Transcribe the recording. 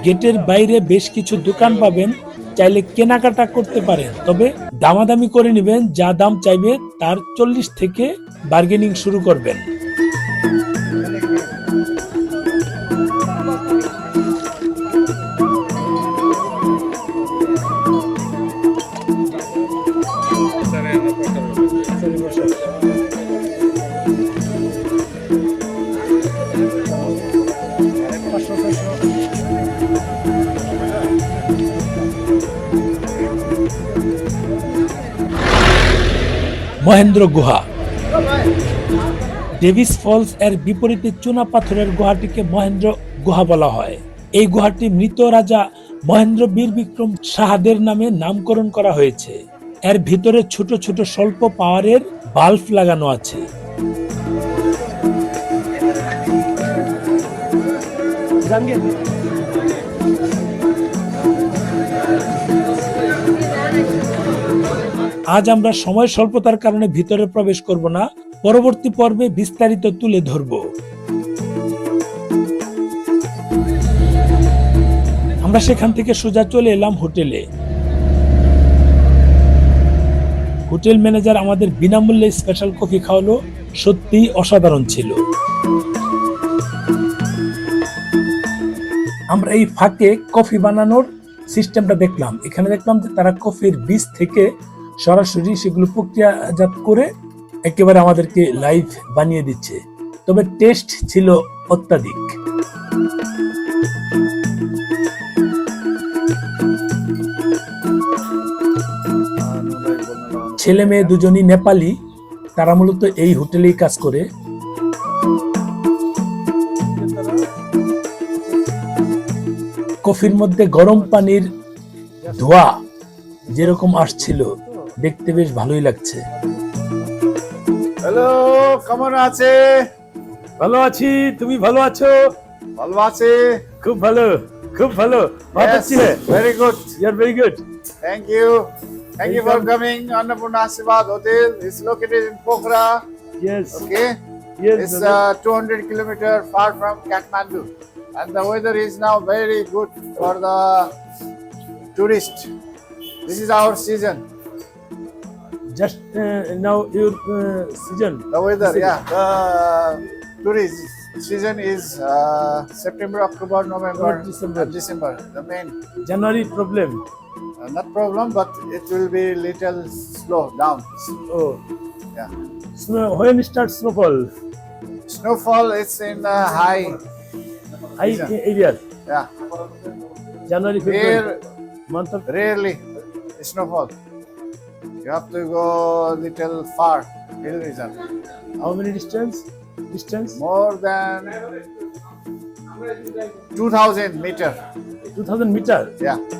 গেটের বাইরে বেশ কিছু দোকান পাবেন, চাইলে কেনাকাটা করতে পারেন, তবে দামাদামি করে নেবেন, যা দাম চাইবে তার 40 থেকে বার্গেনিং শুরু করবেন। মহেন্দ্র গুহা। ডেভিস ফলস এর বিপরীতে চুনা পাথরের গুহাটিকে মহেন্দ্র গুহা বলা হয়। এই গুহাটি মৃত রাজা মহেন্দ্র বীর বিক্রম শাহদের নামে নামকরণ করা হয়েছে। এর ভিতরে ছোট ছোট স্বল্প পাওয়ারের বাল্ব লাগানো আছে। আজ আমরা সময় স্বল্পতার কারণে ভিতরে প্রবেশ করব না, পরবর্তী পর্বে বিস্তারিত তুলে ধরব। আমরা সেখান থেকে সোজা চলে এলাম হোটেলে। হোটেল ম্যানেজার আমাদের বিনামূল্যে স্পেশাল কফি খাওয়ালো, সত্যিই অসাধারণ ছিল। আমরা এই ফাঁকে কফি বানানোর সিস্টেমটা দেখলাম। এখানে দেখলাম যে তারা কফির বীজ থেকে সরাসরি সেগুলো প্রক্রিয়াজাত করে একেবারে আমাদেরকে লাইভ বানিয়ে দিচ্ছে, তবে টেস্ট ছিল অত্যাধিক। ছেলে মেয়ে দুজনই নেপালি, তারা মূলত এই হোটেলেই কাজ করে। কফির মধ্যে গরম পানির ধোঁয়া যেরকম আসছিল, দেখতে বেশ ভালোই লাগছে। হ্যালো, কেমন আছে? ভালো আছি, তুমি ভালো আছো? ভালো আছে, খুব ভালো, খুব ভালো। Very good, you are very good. Thank you for coming Annapurna Ashirwad Hotel. It's located in Pokhara. Yes. Okay. Yes. It's 200 kilometer far from Kathmandu, and the weather is now very good for the tourist. This is our season. Just now your season. The weather, yeah. The tourist season is September, October, November, and December. The main. January problem. Not problem, but it will be little slow down. Oh, Yeah. when starts snowfall? Snowfall is in the high. High Yeah. area. Yeah. January, February. Rare, Month of rarely snowfall. You have to go little far, hill region. how many distance? Distance? More than 2000 meter. 2000 meter. Yeah.